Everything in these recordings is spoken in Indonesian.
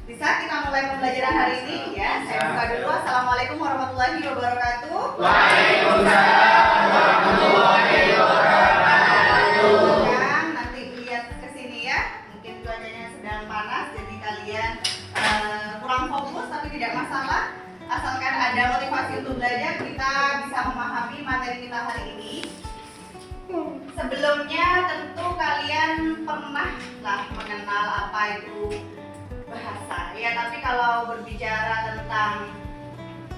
Bisa kita mulai pembelajaran hari ini ya. Saya buka dulu. Assalamualaikum warahmatullahi wabarakatuh. Waalaikumsalam warahmatullahi wabarakatuh. Nanti lihat ke sini ya. Mungkin cuacanya sedang panas, jadi kalian kurang fokus, tapi tidak masalah. Asalkan ada motivasi untuk belajar, kita bisa memahami materi kita hari ini. Sebelumnya tentu kalian pernah lah mengenal apa itu bahasa ya, tapi kalau berbicara tentang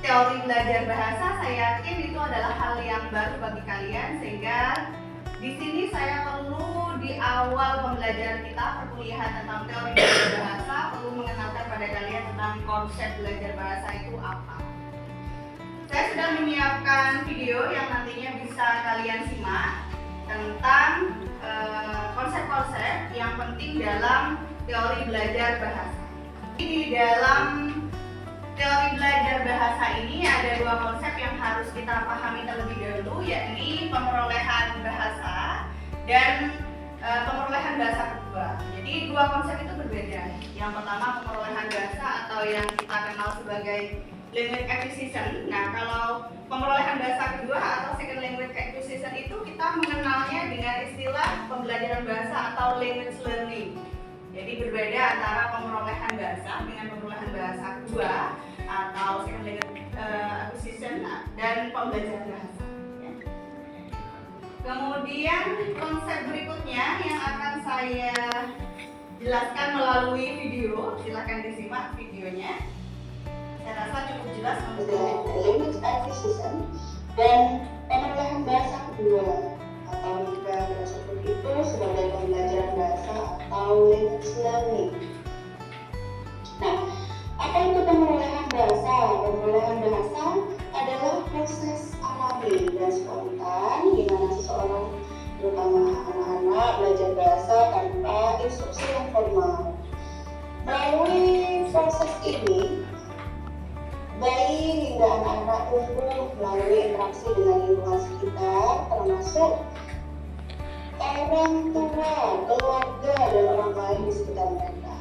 teori belajar bahasa, saya yakin itu adalah hal yang baru bagi kalian, sehingga di sini saya perlu di awal pembelajaran kita perkuliahan tentang teori belajar bahasa perlu mengenalkan pada kalian tentang konsep belajar bahasa itu apa. Saya sudah menyiapkan video yang nantinya bisa kalian simak tentang konsep-konsep yang penting dalam teori belajar bahasa. Di dalam teori belajar bahasa ini ada dua konsep yang harus kita pahami terlebih dahulu, yakni pemerolehan bahasa dan pemerolehan bahasa kedua. Jadi dua konsep itu berbeda. Yang pertama pemerolehan bahasa atau yang kita kenal sebagai language acquisition. Nah, kalau pemerolehan bahasa kedua atau second language acquisition itu kita mengenalnya dengan istilah pembelajaran bahasa atau language learning. Jadi berbeda antara pemerolehan bahasa dengan pemerolehan bahasa kedua atau second language acquisition dan pembelajaran bahasa. Ya. Kemudian konsep berikutnya yang akan saya jelaskan melalui video, silahkan disimak videonya. Saya rasa cukup jelas untuk language acquisition dan pemerolehan bahasa kedua, atau juga disebut itu sebagai pembelajaran bahasa atau language learning. Nah, apa itu pemerolehan bahasa? Pemerolehan bahasa adalah proses alami dan spontan di mana seseorang, terutama anak-anak, belajar bahasa tanpa instruksi yang formal. Melalui proses ini, bayi hingga anak-anak tumbuh melalui interaksi dengan lingkungan sekitar, termasuk orang tua, keluarga, dan orang lain di sekitar mereka.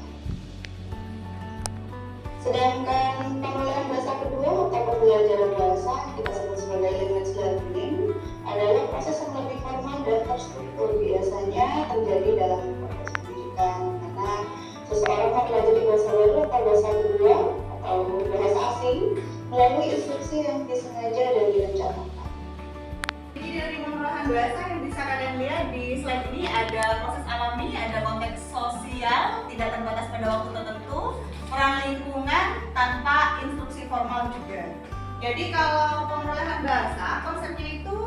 Sedangkan pemerolehan bahasa kedua atau pembelajaran bahasa kita sebut sebagai language learning adalah proses yang lebih formal dan terstruktur, biasanya terjadi dalam proses pendidikan, karena seseorang mempelajari bahasa baru atau bahasa kedua atau bahasa asing melalui instruksi yang disengaja dan direncanakan. Jadi dari pemerolehan bahasa yang bisa kalian lihat di slide ini ada proses alami, ada konteks sosial, tidak terbatas pada waktu tertentu, peran lingkungan tanpa instruksi formal juga. Jadi kalau pemerolehan bahasa, konsepnya itu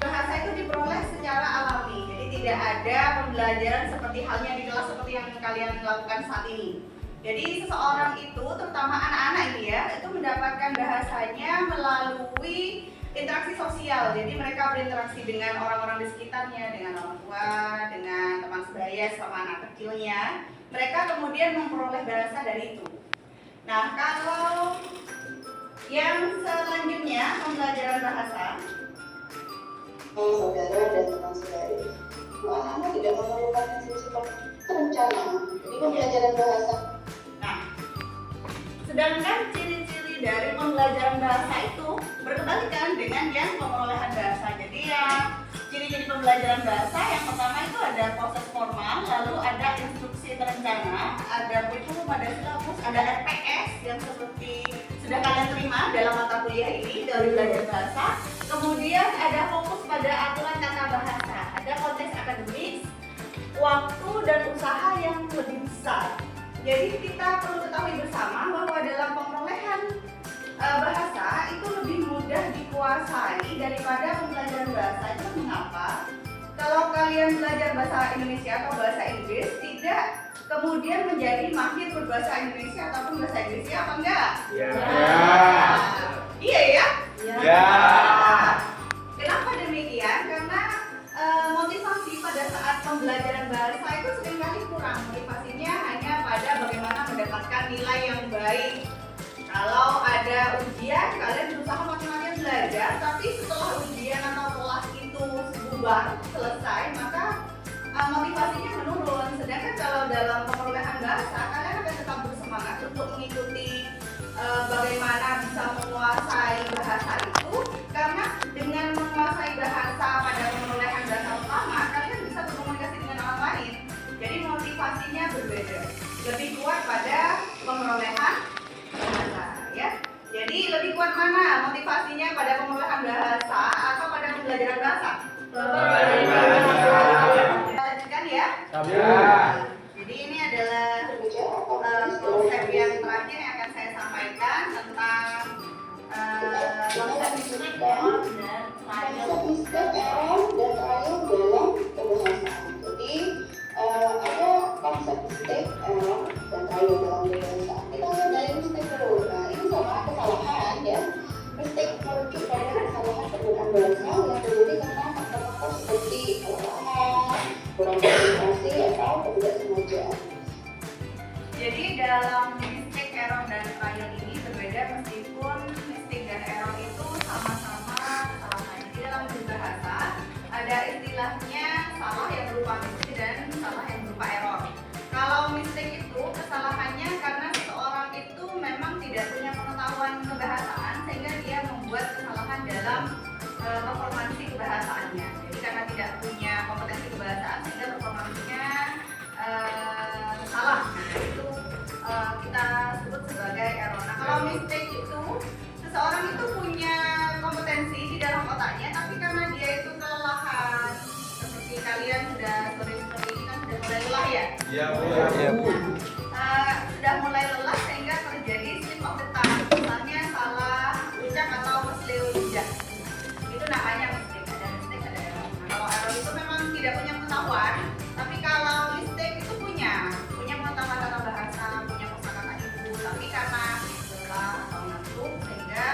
bahasa itu diperoleh secara alami. Jadi tidak ada pembelajaran seperti halnya di kelas seperti yang kalian lakukan saat ini. Jadi seseorang itu, terutama anak-anak ini ya, itu mendapatkan bahasanya melalui interaksi sosial. Jadi mereka berinteraksi dengan orang-orang di sekitarnya, dengan orang tua, dengan teman sebaya sama anak kecilnya. Mereka kemudian memperoleh bahasa dari itu. Nah, kalau yang selanjutnya pembelajaran bahasa, saudara dan teman saudari, anak-anak tidak memerlukan instruksi perencanaan. Jadi pembelajaran bahasa. nah, sedangkan ciri-ciri dari pembelajaran bahasa itu berkebalikan dengan yang pemerolehan bahasa. Jadi ya, ciri-ciri pembelajaran bahasa yang pertama itu ada proses formal, lalu ada instruksi terencana, ada kurikulum, ada silabus, ada RPS yang seperti sudah kalian terima dalam mata kuliah ini dari belajar bahasa. Kemudian ada fokus pada aturan tata bahasa, ada konteks akademik, waktu dan usaha yang lebih besar. Jadi kita perlu ketahui bersama bahwa dalam pemerolehan bahasa itu lebih mudah dikuasai daripada pembelajaran bahasa. Itu mengapa? Kalau kalian belajar bahasa Indonesia atau bahasa Inggris, tidak kemudian menjadi mahir berbahasa Indonesia ataupun bahasa Inggrisnya, apa enggak? Ya. Iya ya? Ya. Kenapa demikian? Karena motivasi pada saat pembelajaran bahasa itu seringkali kurang. Motivasinya hanya pada bagaimana mendapatkan nilai yang baik. Kalau ada ujian, kalian berusaha maksimalnya belajar, tapi setelah ujian atau kelas itu bubar, selesai, maka motivasinya menurun. Sedangkan kalau dalam pemerolehan bahasa, kalian akan tetap bersemangat untuk bisa menguasai bahasa itu karena dengan menguasai bahasa pada perolehan bahasa utama, kalian bisa berkomunikasi dengan orang lain. Jadi motivasinya berbeda, lebih kuat pada pemerolehan bahasa, ya. Jadi lebih kuat mana motivasinya, pada pemerolehan bahasa atau pada pembelajaran bahasa? Pembelajaran bahasa. Kita lanjutkan ya. Ya. Jadi ini adalah konsep yang terakhir yang akan saya sampaikan tentang konsep mistake, error, dan trial. Mistake, error, dan trial dalam kebahasaan. Jadi ada konsep mistake, error, dan trial dalam kebahasaan. Kita mulai dari mistake dulu. Nah, ini sama kesalahan ya. Mistake merujuk pada kesalahan penggunaan bahasa yang terjadi karena faktor-faktor seperti kesalahan, kurang konsentrasi, atau ketidaksengaja. Jadi dalam mistake, error, dan trial ini berbeda meskipun mistake dan error itu sama-sama kesalahan. Jadi dalam bahasa ada istilahnya salah yang berupa mistake dan salah yang berupa error. Kalau mistake itu kesalahannya karena seseorang itu memang tidak punya pengetahuan kebahasaan sehingga dia membuat kesalahan dalam performansi kebahasaannya. Jadi karena tidak punya kompetensi kebahasaan sehingga performansinya salah. Nah, itu kita sebut sebagai error. Nah, kalau mistake itu seseorang itu punya kompetensi di dalam otaknya, tapi karena dia itu kelelahan, seperti kalian sudah sore ini kan sudah mulai lelah ya? Iya, Bu. Sudah mulai lelah sehingga terjadi slip of the tongue, misalnya salah ucap atau keseleo lidah. Itu namanya mistake. Ada mistake, ada error. Nah, kalau error itu memang tidak punya pengetahuan, tapi kalau mistake itu punya pengetahuan tata bahasa, punya kosakata ibu, tapi karena lelah atau ngantuk sehingga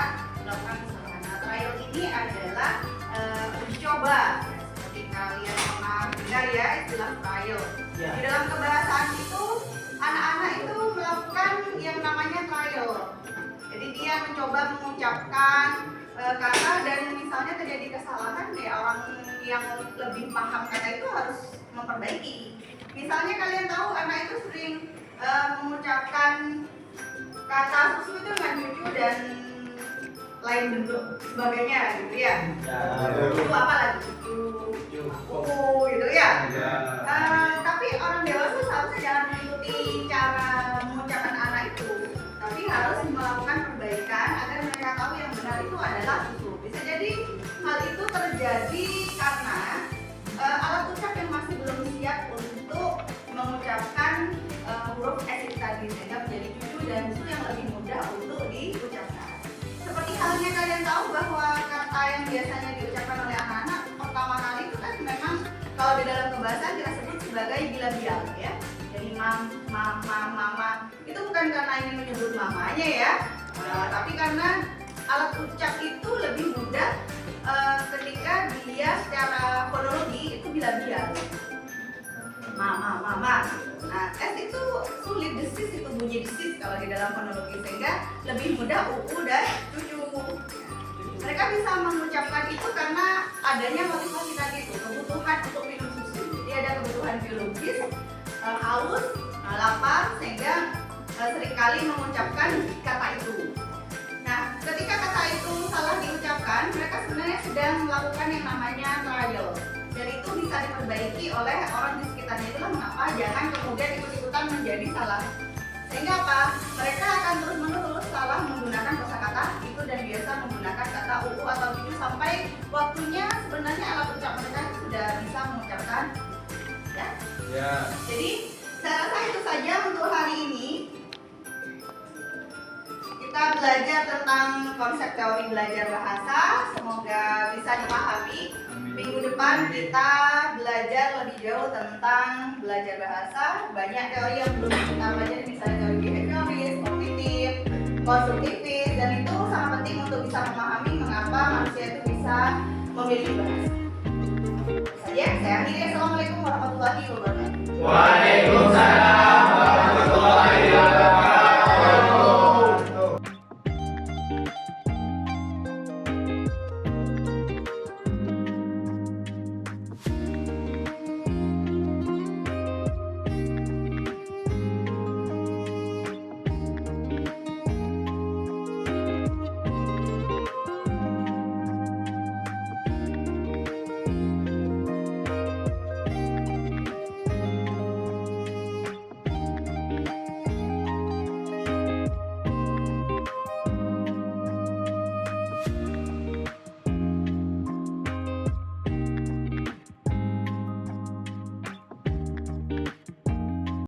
melakukan kesalahan. Nah, trial ini adalah uji coba. Seperti kalian pernah dengar ya istilah trial. Ya. Di dalam kebahasaan itu anak-anak itu melakukan yang namanya trial. Jadi dia mencoba mengucapkan kata dan misalnya terjadi kesalahan, ya orang yang lebih paham kata itu harus memperbaiki. Misalnya kalian tahu anak itu sering mengucapkan kata susu itu dengan cucu dan lain bentuk sebagainya gitu ya. Itu apa lagi? Cucu, gitu ya. Tapi orang dewasa seharusnya jangan mengikuti cara mengucapkan anak itu, tapi harus melakukan perbaikan agar mereka tahu yang benar itu adalah susu. Bisa jadi hal itu terjadi karena alat ucap yang masih belum siap untuk mengucapkan huruf S tadi, sehingga menjadi cucu dan susu yang lebih mudah untuk diucapkan. Seperti halnya kalian tahu bahwa kata yang biasanya diucapkan oleh anak-anak pertama kali itu kan memang kalau di dalam kebahasaan kita sebut sebagai bilabial ya. Jadi mama itu bukan karena ini menyebut mamanya ya, tapi karena alat ucap itu lebih mudah ketika dia secara fonologi itu bilabial. Mama. Nah, S itu sulit, desis itu bunyi desis kalau di dalam fonologi, sehingga lebih mudah dan cucu. Mereka bisa mengucapkan itu karena adanya motivasi tadi itu, kebutuhan untuk minum susu. Jadi ada kebutuhan biologis, haus, lapar, sehingga seringkali mengucapkan kata itu. Nah, ketika kata itu salah diucapkan, mereka sebenarnya sedang melakukan yang namanya trial. Dan itu bisa diperbaiki oleh orang di sekitarnya. Itulah mengapa jangan kemudian ikut-ikutan menjadi salah. Sehingga apa? Mereka akan terus-menerus salah menggunakan kosakata itu dan biasa menggunakan kata uu atau cucu sampai waktunya sebenarnya alat ucap mereka sudah bisa mengucapkan ya. Ya. Jadi saya rasa itu saja untuk hari ini. Kita belajar tentang konsep teori belajar bahasa, semoga bisa dipahami. Minggu depan kita belajar lebih jauh tentang belajar bahasa. Banyak teori yang belum kita pelajari, misalnya teori behavioris, kognitif, konstruktivis, dan itu sangat penting untuk bisa memahami mengapa manusia itu bisa memilih bahasa. Saja, saya akhiri. Assalamualaikum warahmatullahi wabarakatuh. Waalaikumsalam.